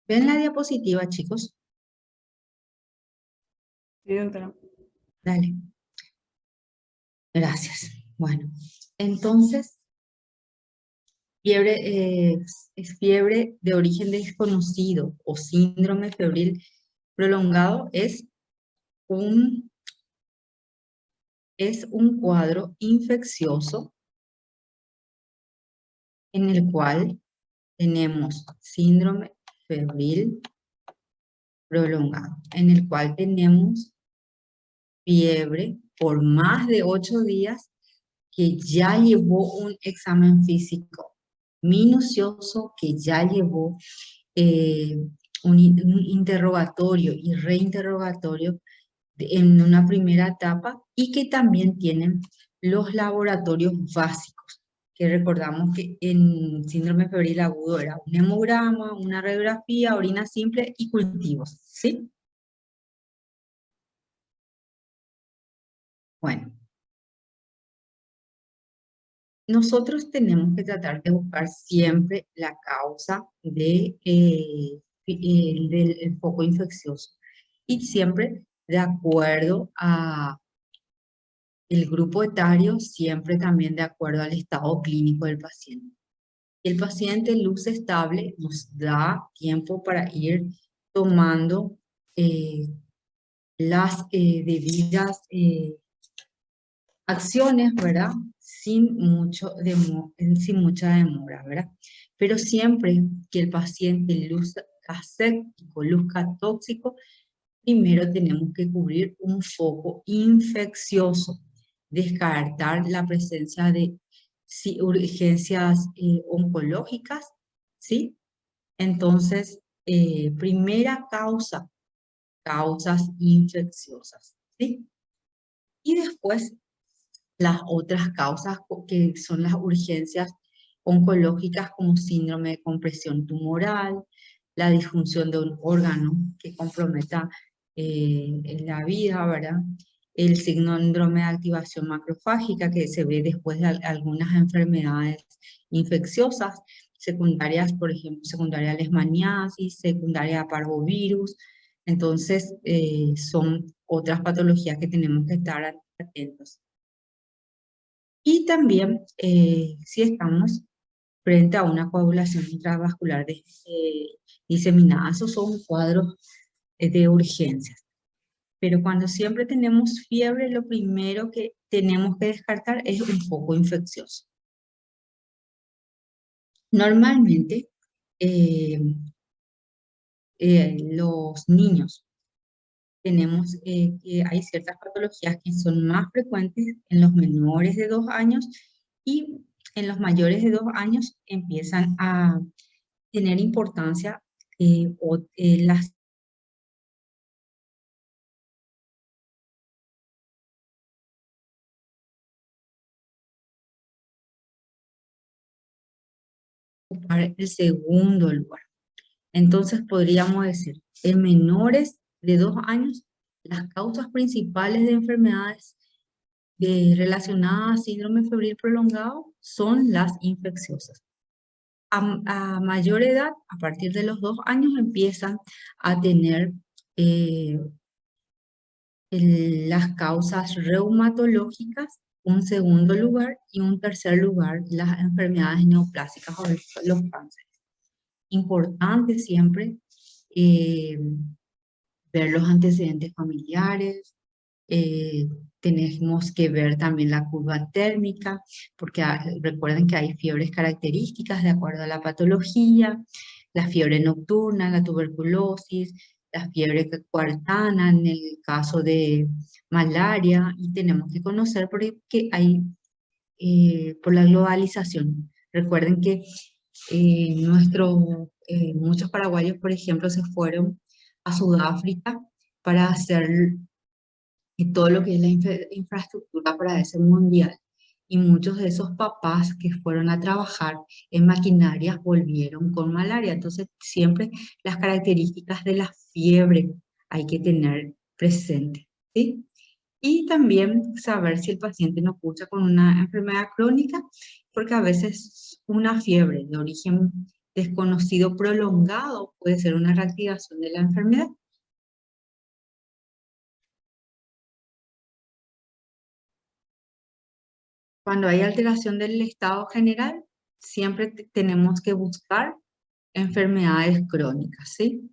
¿Ven la diapositiva, chicos? Sí, doctora. Dale. Gracias. Bueno, entonces, fiebre es fiebre de origen desconocido o síndrome febril prolongado un, es un cuadro infeccioso en el cual tenemos síndrome febril prolongado, en el cual tenemos fiebre por más de 8 días que ya llevó un examen físico minucioso, que ya llevó eh, un interrogatorio y reinterrogatorio en una primera etapa y que también tienen los laboratorios básicos, que recordamos que en síndrome febril agudo era un hemograma, una radiografía, orina simple y cultivos, ¿sí? Bueno, nosotros tenemos que tratar de buscar siempre la causa del el foco infeccioso y siempre de acuerdo a el grupo etario, siempre también de acuerdo al estado clínico del paciente. El paciente luce estable, nos da tiempo para ir tomando eh, las debidas acciones, ¿verdad? Sin mucha demora, ¿verdad? Pero siempre que el paciente luzca aséptico, luzca tóxico, primero tenemos que cubrir un foco infeccioso, descartar la presencia de urgencias oncológicas, ¿sí? Entonces, primera causa, causas infecciosas, ¿sí? Y después las otras causas que son las urgencias oncológicas como síndrome de compresión tumoral, la disfunción de un órgano que comprometa en la vida, ¿verdad? El síndrome de activación macrofágica que se ve después de algunas enfermedades infecciosas secundarias, por ejemplo, secundaria a leishmaniasis, secundaria a parvovirus. Entonces, son otras patologías que tenemos que estar atentos. Y también, si estamos frente a una coagulación intravascular diseminada, esos son cuadros de urgencias. Pero cuando siempre tenemos fiebre, lo primero que tenemos que descartar es un foco infeccioso. Normalmente, eh, los niños tenemos que hay ciertas patologías que son más frecuentes en los menores de 2 años y en los mayores de 2 años empiezan a tener importancia las ocupar el segundo lugar. Entonces podríamos decir, en menores de 2 años, las causas principales de enfermedades relacionadas a síndrome febril prolongado son las infecciosas. A mayor edad, a partir de los 2 años, empiezan a tener eh, las causas reumatológicas, un segundo lugar, y un tercer lugar, las enfermedades neoplásicas o los cánceres. Importante siempre eh, ver los antecedentes familiares, eh, tenemos que ver también la curva térmica, porque recuerden que hay fiebres características de acuerdo a la patología, la fiebre nocturna, la tuberculosis, la fiebre cuartana en el caso de malaria, y tenemos que conocer porque hay, por la globalización. Recuerden que muchos paraguayos, por ejemplo, se fueron a Sudáfrica para hacer todo lo que es la infraestructura para ese mundial. Y muchos de esos papás que fueron a trabajar en maquinarias volvieron con malaria. Entonces, siempre las características de la fiebre hay que tener presente, ¿sí? Y también saber si el paciente no cursa con una enfermedad crónica, porque a veces una fiebre de origen desconocido prolongado puede ser una reactivación de la enfermedad. Cuando hay alteración del estado general, siempre tenemos que buscar enfermedades crónicas, ¿sí?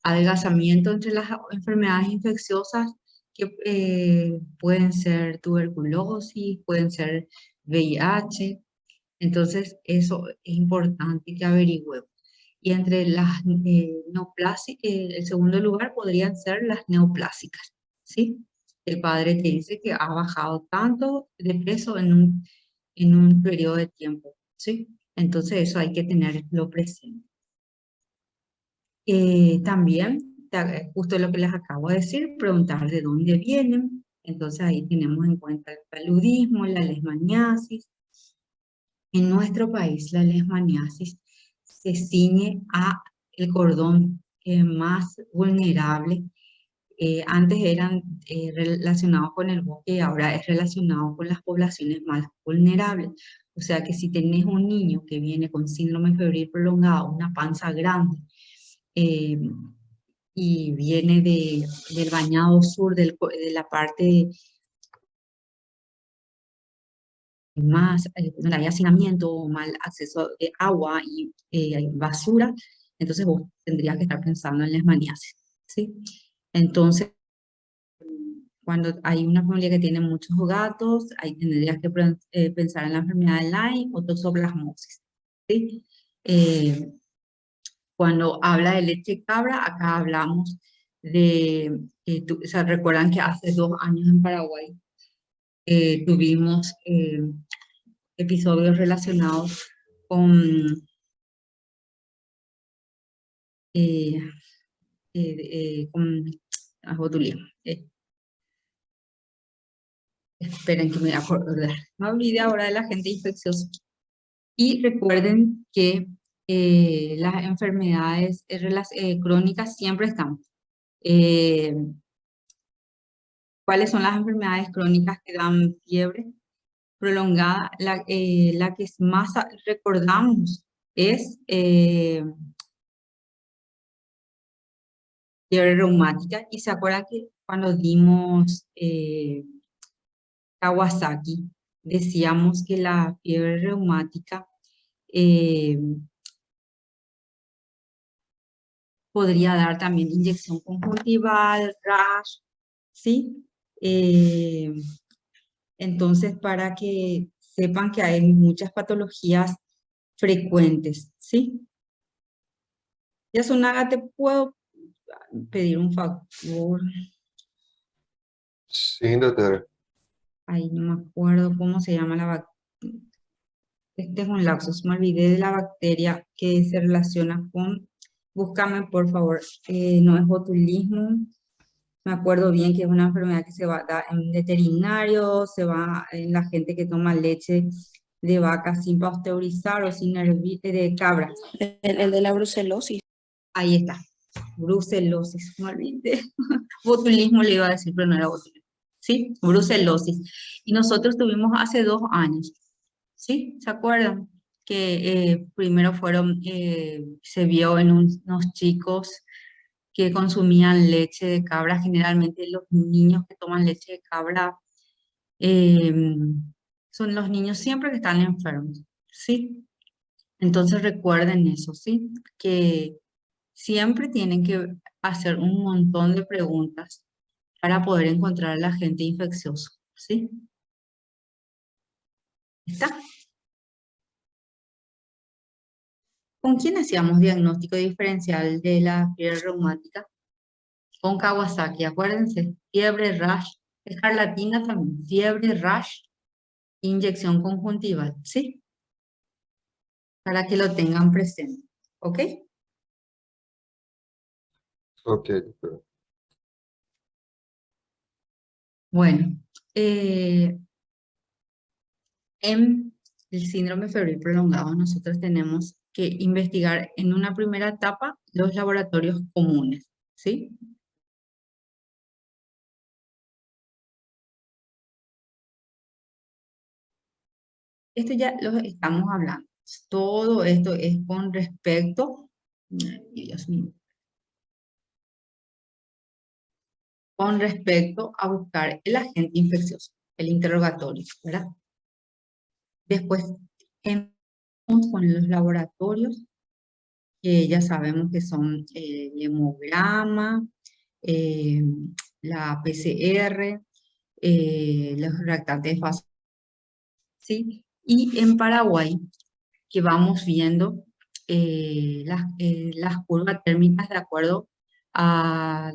Adelgazamiento entre las enfermedades infecciosas que pueden ser tuberculosis, pueden ser VIH. Entonces, eso es importante que averigüemos. Y entre las el segundo lugar podrían ser las neoplásicas, ¿sí? El padre te dice que ha bajado tanto de peso en un periodo de tiempo, ¿sí? Entonces, eso hay que tenerlo presente. También, justo lo que les acabo de decir, preguntar de dónde vienen. Entonces, ahí tenemos en cuenta el paludismo, la leishmaniasis. En nuestro país, la leishmaniasis se ciñe a el cordón más vulnerable. Antes eran relacionados con el bosque y ahora es relacionado con las poblaciones más vulnerables. O sea que si tenés un niño que viene con síndrome febril prolongado, una panza grande, eh, y viene del bañado sur de la parte más, donde hay hacinamiento o mal acceso de agua y basura, entonces vos tendrías que estar pensando en leishmaniasis, ¿sí? Entonces, cuando hay una familia que tiene muchos gatos, ahí tendrías que pensar en la enfermedad de Lyme o toxoplasmosis, ¿sí? Eh, Cuando habla de leche de cabra, acá hablamos de, o sea, recuerdan que hace 2 años en Paraguay tuvimos episodios relacionados con, eh, con botulismo. Esperen que me voy a acordar. Me olvidé ahora de la gente infecciosa. Y recuerden que las enfermedades crónicas siempre están. Eh, ¿Cuáles son las enfermedades crónicas que dan fiebre prolongada? La que más recordamos es fiebre reumática. Y se acuerdan que cuando dimos Kawasaki, decíamos que la fiebre reumática eh, podría dar también inyección conjuntival, rash, ¿sí? Eh, entonces, para que sepan que hay muchas patologías frecuentes, ¿sí? Yasunaga, ¿te puedo pedir un favor? Sí, doctor. Ay, no me acuerdo cómo se llama la bacteria. Este es un lapsus, me olvidé de la bacteria que se relaciona con, búscame por favor, no es botulismo, me acuerdo bien que es una enfermedad que se va a dar en veterinarios, se va en la gente que toma leche de vaca sin pasteurizar o sin hervir, de cabra. El de la brucelosis. Ahí está, brucelosis, me olvidé. Botulismo le iba a decir, pero no era botulismo. ¿Sí? Brucelosis. Y nosotros tuvimos hace 2 años, ¿sí? ¿Se acuerdan? Que primero se vio en unos chicos que consumían leche de cabra, generalmente los niños que toman leche de cabra eh, son los niños siempre que están enfermos, ¿sí? Entonces recuerden eso, ¿sí? Que siempre tienen que hacer un montón de preguntas para poder encontrar al agente infeccioso, ¿sí? ¿Está? ¿Con quién hacíamos diagnóstico diferencial de la fiebre reumática? Con Kawasaki, acuérdense, fiebre rash, escarlatina también, fiebre rash, inyección conjuntival, ¿sí? Para que lo tengan presente, ¿ok? Ok, doctor. Bueno, en el síndrome febril prolongado nosotros tenemos que investigar en una primera etapa los laboratorios comunes, ¿sí? Esto ya lo estamos hablando. Todo esto es con respecto, Dios mío, con respecto a buscar el agente infeccioso, el interrogatorio, ¿verdad? Después, empezamos con los laboratorios, que ya sabemos que son el hemograma, eh, la PCR, los reactantes de fase, ¿sí? Y en Paraguay, que vamos viendo las curvas térmicas de acuerdo a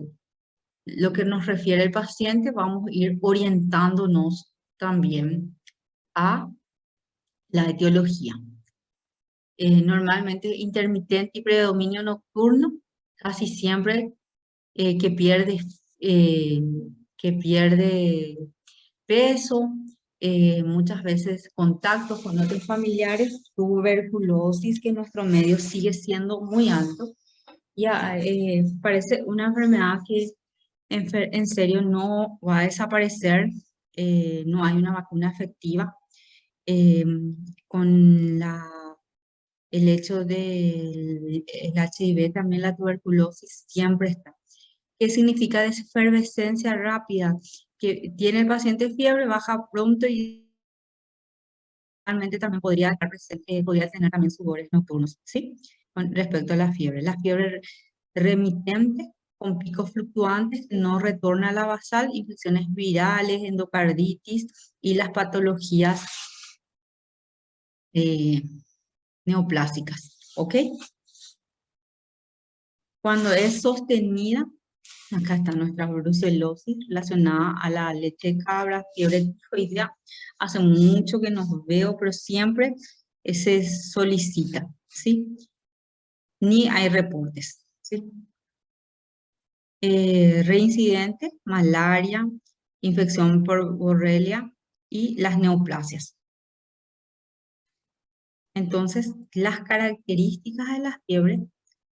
lo que nos refiere el paciente, vamos a ir orientándonos también a la etiología. Normalmente intermitente y predominio nocturno, casi siempre eh, que pierde, eh, que pierde peso, muchas veces contactos con otros familiares, tuberculosis, que en nuestro medio sigue siendo muy alto. Ya, parece una enfermedad que en serio no va a desaparecer, no hay una vacuna efectiva. eh, con el hecho del el HIV, también la tuberculosis siempre está. ¿Qué significa efervescencia rápida? Que tiene el paciente fiebre, baja pronto y realmente también podría, podría tener también sudores nocturnos, ¿sí? Con respecto a la fiebre. La fiebre remitente con picos fluctuantes no retorna a la basal, infecciones virales, endocarditis y las patologías eh, neoplásicas, ¿ok? Cuando es sostenida, acá está nuestra brucelosis relacionada a la leche de cabra, fiebre tifoidea. Hace mucho que nos veo, pero siempre se solicita, ¿sí? Ni hay reportes, ¿sí? Reincidente, malaria, infección por borrelia y las neoplasias. Entonces, las características de las fiebres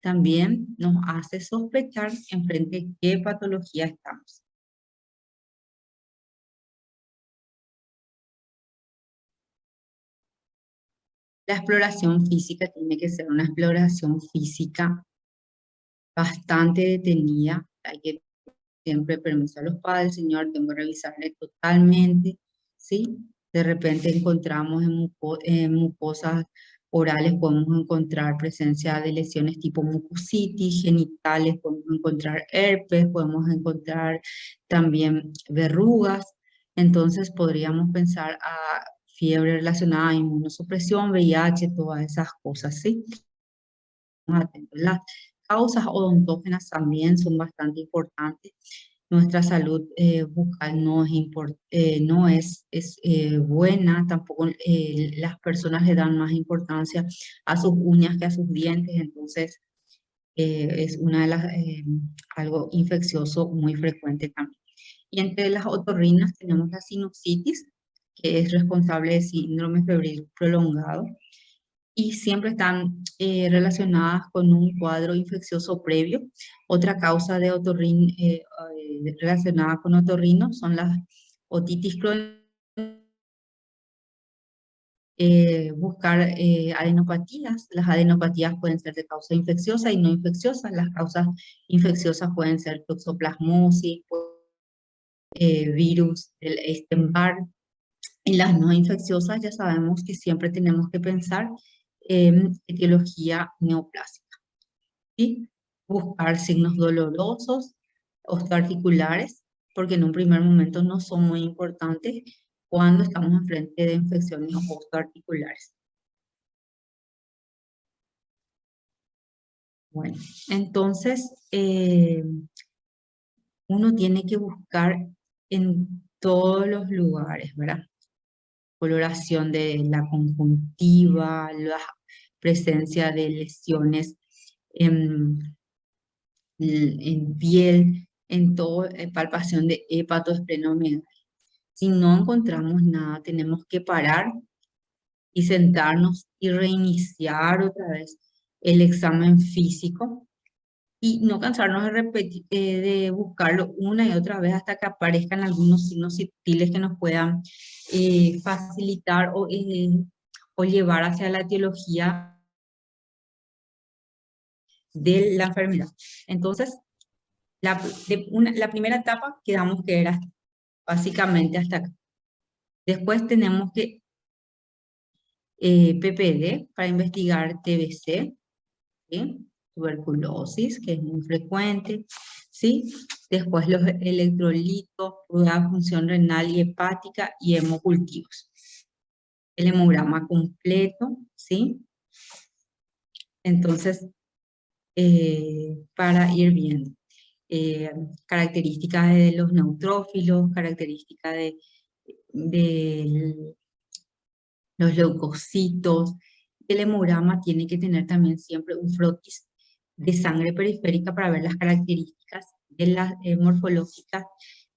también nos hace sospechar en frente de qué patología estamos. La exploración física tiene que ser una exploración física bastante detenida. Hay que siempre permiso a los padres, señor, tengo que revisarle totalmente, ¿sí? De repente encontramos en mucosas orales, podemos encontrar presencia de lesiones tipo mucositis, genitales, podemos encontrar herpes, podemos encontrar también verrugas. Entonces podríamos pensar a fiebre relacionada a inmunosupresión, VIH, todas esas cosas, ¿sí? Atentos. Las causas odontógenas también son bastante importantes. Nuestra salud bucal no es buena, tampoco las personas le dan más importancia a sus uñas que a sus dientes, entonces es una de algo infeccioso muy frecuente también. Y entre las otorrinas tenemos la sinusitis, que es responsable de síndrome febril prolongado y siempre están relacionadas con un cuadro infeccioso previo. Otra causa de relacionada con otorrino son las otitis crónica. Buscar adenopatías. Las adenopatías pueden ser de causa infecciosa y no infecciosa. Las causas infecciosas pueden ser toxoplasmosis, virus del Epstein-Barr. Y las no infecciosas ya sabemos que siempre tenemos que pensar en etiología neoplásica. Y buscar signos dolorosos, osteoarticulares, porque en un primer momento no son muy importantes cuando estamos enfrente de infecciones osteoarticulares. Bueno, entonces uno tiene que buscar en todos los lugares, ¿verdad? Coloración de la conjuntiva, la presencia de lesiones en piel, en todo, palpación de hepatoesplenomegalia. Si no encontramos nada, tenemos que parar y sentarnos y reiniciar otra vez el examen físico y no cansarnos de repetir, de buscarlo una y otra vez hasta que aparezcan algunos signos sutiles que nos puedan facilitar o llevar hacia la etiología de la enfermedad. Entonces, la primera etapa quedamos que era básicamente hasta acá. Después tenemos que PPD para investigar TBC, ¿sí? Tuberculosis, que es muy frecuente, ¿sí? Después los electrolitos, prueba de función renal y hepática y hemocultivos. El hemograma completo, ¿sí? Entonces, para ir viendo características de los neutrófilos, características de los leucocitos. El hemograma tiene que tener también siempre un frotis de sangre periférica para ver las características de las morfológicas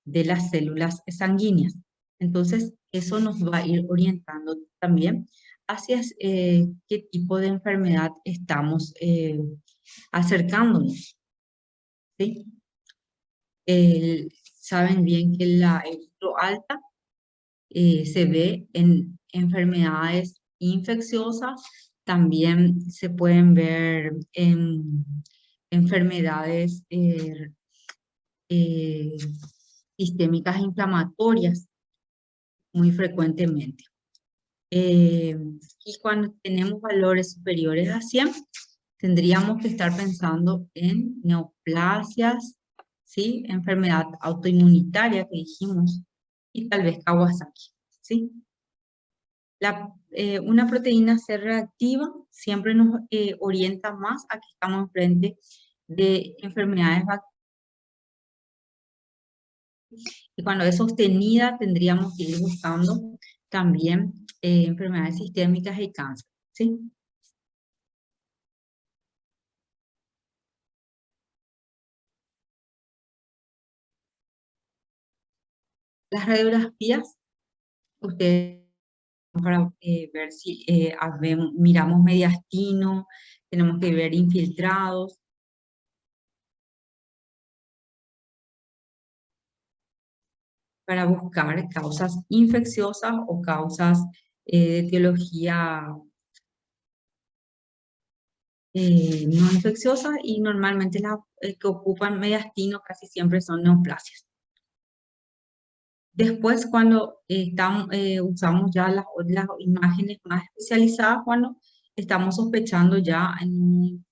de las células sanguíneas. Entonces, eso nos va a ir orientando también hacia qué tipo de enfermedad estamos acercándonos, ¿sí? Saben bien que la eritro alta se ve en enfermedades infecciosas, también se pueden ver en enfermedades eh, sistémicas inflamatorias muy frecuentemente. Y cuando tenemos valores superiores a 100, tendríamos que estar pensando en neoplasias, ¿sí? Enfermedad autoinmunitaria que dijimos, y tal vez Kawasaki, ¿sí? Una proteína C reactiva siempre nos orienta más a que estamos frente de enfermedades bacterianas. Y cuando es sostenida, tendríamos que ir buscando también enfermedades sistémicas y cáncer, ¿sí? Las radiografías, ustedes para ver si miramos mediastino, tenemos que ver infiltrados, para buscar causas infecciosas o causas de etiología no infecciosas, y normalmente las que ocupan mediastino casi siempre son neoplasias. Después, cuando usamos ya las imágenes más especializadas, cuando estamos sospechando ya en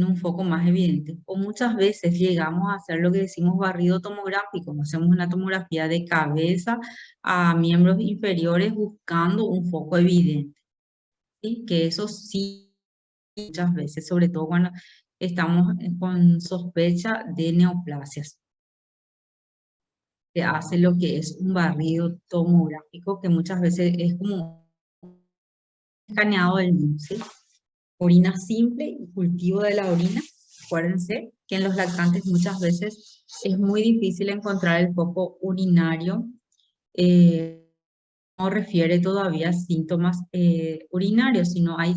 un foco más evidente. O muchas veces llegamos a hacer lo que decimos barrido tomográfico, hacemos una tomografía de cabeza a miembros inferiores buscando un foco evidente, ¿sí? Que eso sí, muchas veces, sobre todo cuando estamos con sospecha de neoplasias. Se hace lo que es un barrido tomográfico, que muchas veces es como un escaneado del mismo, ¿sí? Orina simple y cultivo de la orina. Acuérdense que en los lactantes muchas veces es muy difícil encontrar el foco urinario. No refiere todavía a síntomas urinarios, sino hay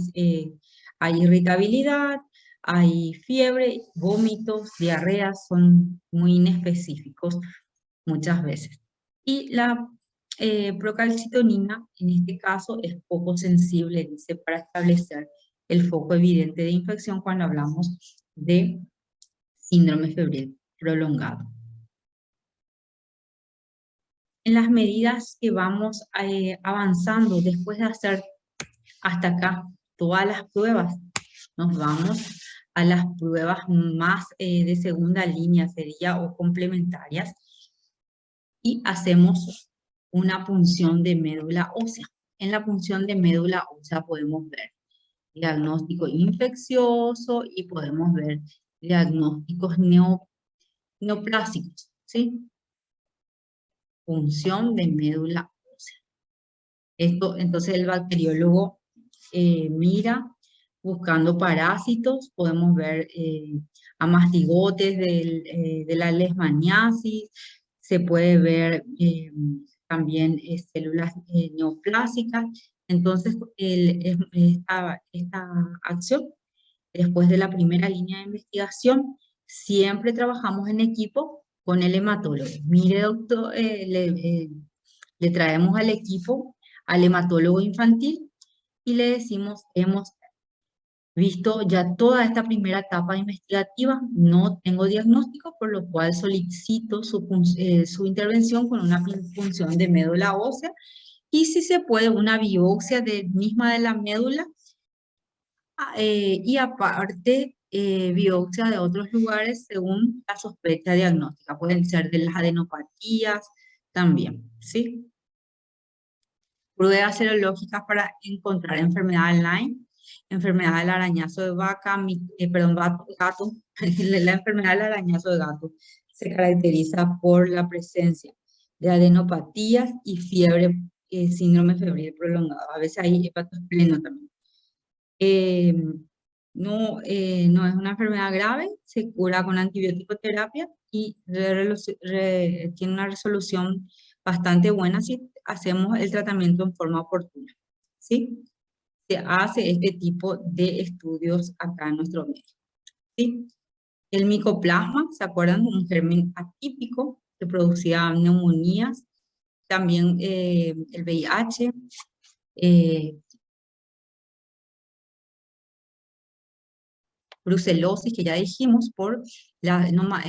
irritabilidad, hay fiebre, vómitos, diarreas, son muy inespecíficos muchas veces. Y la procalcitonina, en este caso, es poco sensible, dice, para establecer el foco evidente de infección cuando hablamos de síndrome febril prolongado. En las medidas que vamos avanzando después de hacer hasta acá todas las pruebas, nos vamos a las pruebas más de segunda línea, sería, o complementarias, y hacemos una punción de médula ósea. En la punción de médula ósea podemos ver diagnóstico infeccioso y podemos ver diagnósticos neoplásicos, ¿sí? Punción de médula ósea. Esto, entonces el bacteriólogo mira buscando parásitos, podemos ver amastigotes de la leishmaniasis, se puede ver también células neoplásicas. Entonces, esta acción, después de la primera línea de investigación, siempre trabajamos en equipo con el hematólogo. Mire, doctor, le traemos al equipo al hematólogo infantil y le decimos, hemos visto ya toda esta primera etapa investigativa, no tengo diagnóstico, por lo cual solicito su intervención con una punción de médula ósea y si se puede una biopsia misma de la médula y aparte biopsia de otros lugares según la sospecha diagnóstica. Pueden ser de las adenopatías también, ¿sí? Pruebas serológicas para encontrar enfermedad Lyme, enfermedad del arañazo de vaca, perdón, gato. La enfermedad del arañazo de gato se caracteriza por la presencia de adenopatías y fiebre, síndrome febril prolongado. A veces hay hepatospleno también. No es una enfermedad grave, se cura con antibiótico terapia y tiene una resolución bastante buena si hacemos el tratamiento en forma oportuna, ¿sí? Se hace este tipo de estudios acá en nuestro medio, ¿sí? El micoplasma, ¿se acuerdan? Un germen atípico que producía neumonías, también el VIH, brucelosis, que ya dijimos, por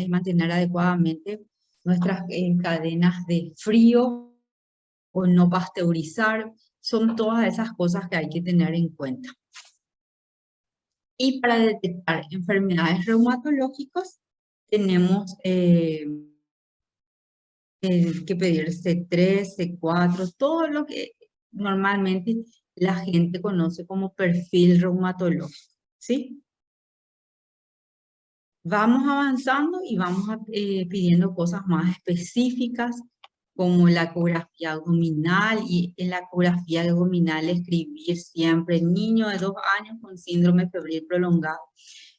mantener adecuadamente nuestras cadenas de frío o no pasteurizar, son todas esas cosas que hay que tener en cuenta. Y para detectar enfermedades reumatológicas, tenemos que pedir C3, C4, todo lo que normalmente la gente conoce como perfil reumatológico, ¿sí? Vamos avanzando y vamos pidiendo cosas más específicas como la ecografía abdominal y en la ecografía abdominal escribir siempre niño de 2 años con síndrome febril prolongado.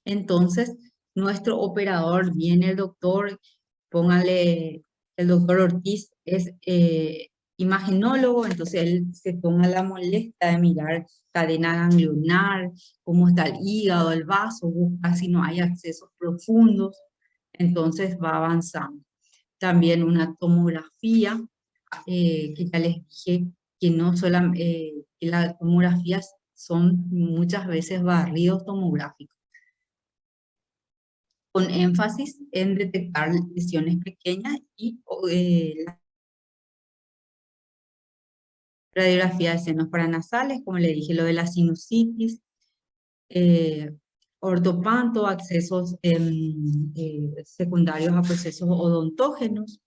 Entonces, nuestro operador, viene el doctor, póngale, el doctor Ortiz es imagenólogo, entonces él se toma la molestia de mirar cadena ganglionar, cómo está el hígado, el vaso, busca si no hay accesos profundos, entonces va avanzando. También una tomografía, que ya les dije que no solamente, que las tomografías son muchas veces barridos tomográficos, con énfasis en detectar lesiones pequeñas y la radiografía de senos paranasales, como le dije, lo de la sinusitis, ortopanto, accesos secundarios a procesos odontógenos.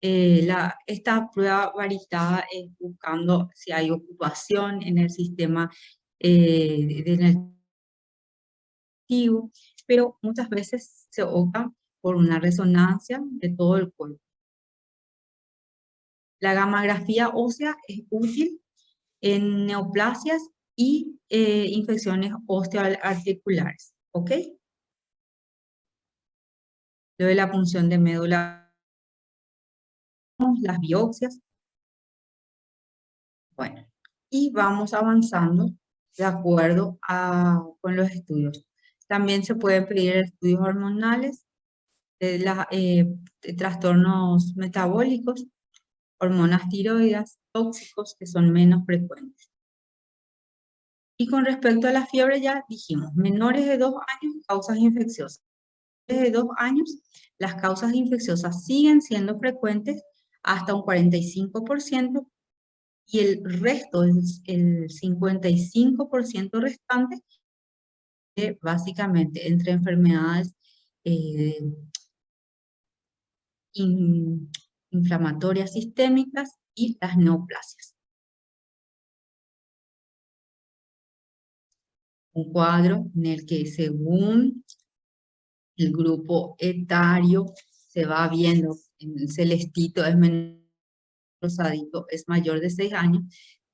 Esta prueba variada es buscando si hay ocupación en el sistema digestivo, pero muchas veces se opta por una resonancia de todo el cuerpo. La gammagrafía ósea es útil en neoplasias y infecciones osteoarticulares, ¿ok? Lo de la punción de médula, las biopsias. Bueno, y vamos avanzando de acuerdo con los estudios. También se pueden pedir estudios hormonales de trastornos metabólicos, hormonas tiroides, tóxicos que son menos frecuentes. Y con respecto a la fiebre ya dijimos, menores de 2 años, causas infecciosas. Menores de 2 años, las causas infecciosas siguen siendo frecuentes hasta un 45%, y el resto, el 55% restante, básicamente entre enfermedades eh, inflamatorias sistémicas y las neoplasias. Un cuadro en el que según el grupo etario se va viendo, en el celestito es menos, rosadito es mayor de 6 años,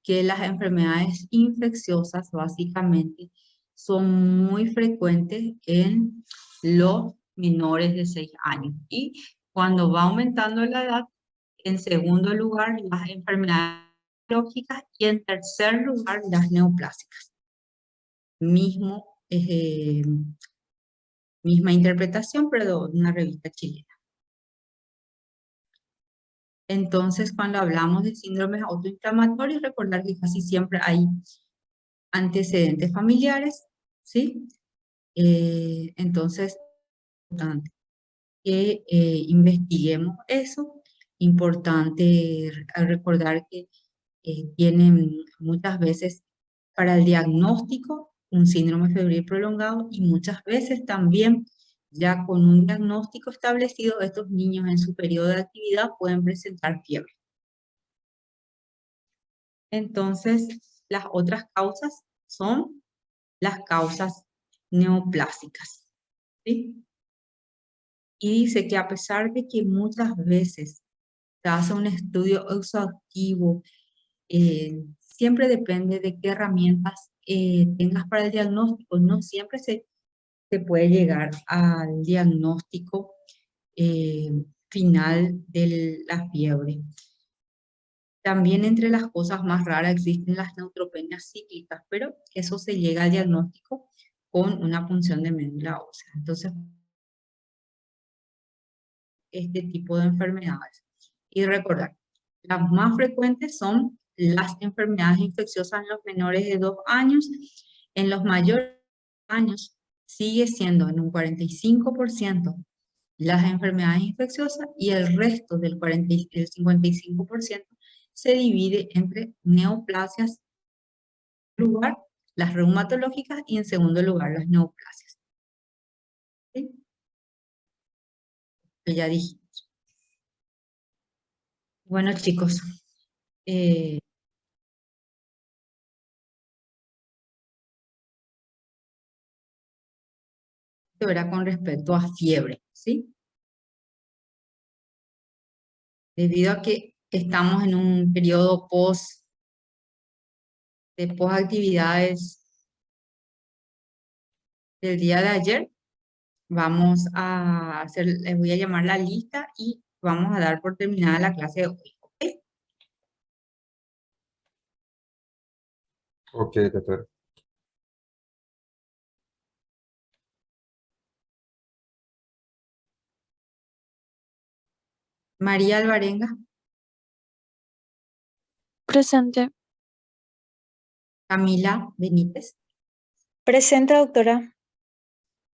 que las enfermedades infecciosas básicamente son muy frecuentes en los menores de 6 años. Y cuando va aumentando la edad, en segundo lugar las enfermedades lógicas y en tercer lugar las neoplásicas. Misma interpretación, pero de una revista chilena. Entonces, cuando hablamos de síndromes autoinflamatorios, recordar que casi siempre hay antecedentes familiares, ¿sí? Entonces, importante que investiguemos eso. Importante recordar que tienen muchas veces para el diagnóstico un síndrome febril prolongado y muchas veces también ya con un diagnóstico establecido, estos niños en su periodo de actividad pueden presentar fiebre. Entonces, las otras causas son las causas neoplásicas, ¿sí? Y dice que a pesar de que muchas veces se hace un estudio exhaustivo, siempre depende de qué herramientas tengas para el diagnóstico. No siempre se puede llegar al diagnóstico final de la fiebre. También entre las cosas más raras existen las neutropenias cíclicas, pero eso se llega al diagnóstico con una punción de médula ósea. Entonces, este tipo de enfermedades. Y recordar, las más frecuentes son las enfermedades infecciosas en los menores de 2 años. En los mayores años sigue siendo en un 45% las enfermedades infecciosas y el resto del 55% se divide entre neoplasias, en primer lugar las reumatológicas y en segundo lugar las neoplasias. ¿Sí? Que ya dijimos. Bueno, chicos, esto era con respecto a fiebre, ¿sí? Debido a que estamos en un periodo de actividades del día de ayer, vamos a hacer, les voy a llamar la lista y vamos a dar por terminada la clase de hoy. ¿Ok? Ok, doctora. María Alvarenga, Presente. Camila Benítez, Presente, doctora.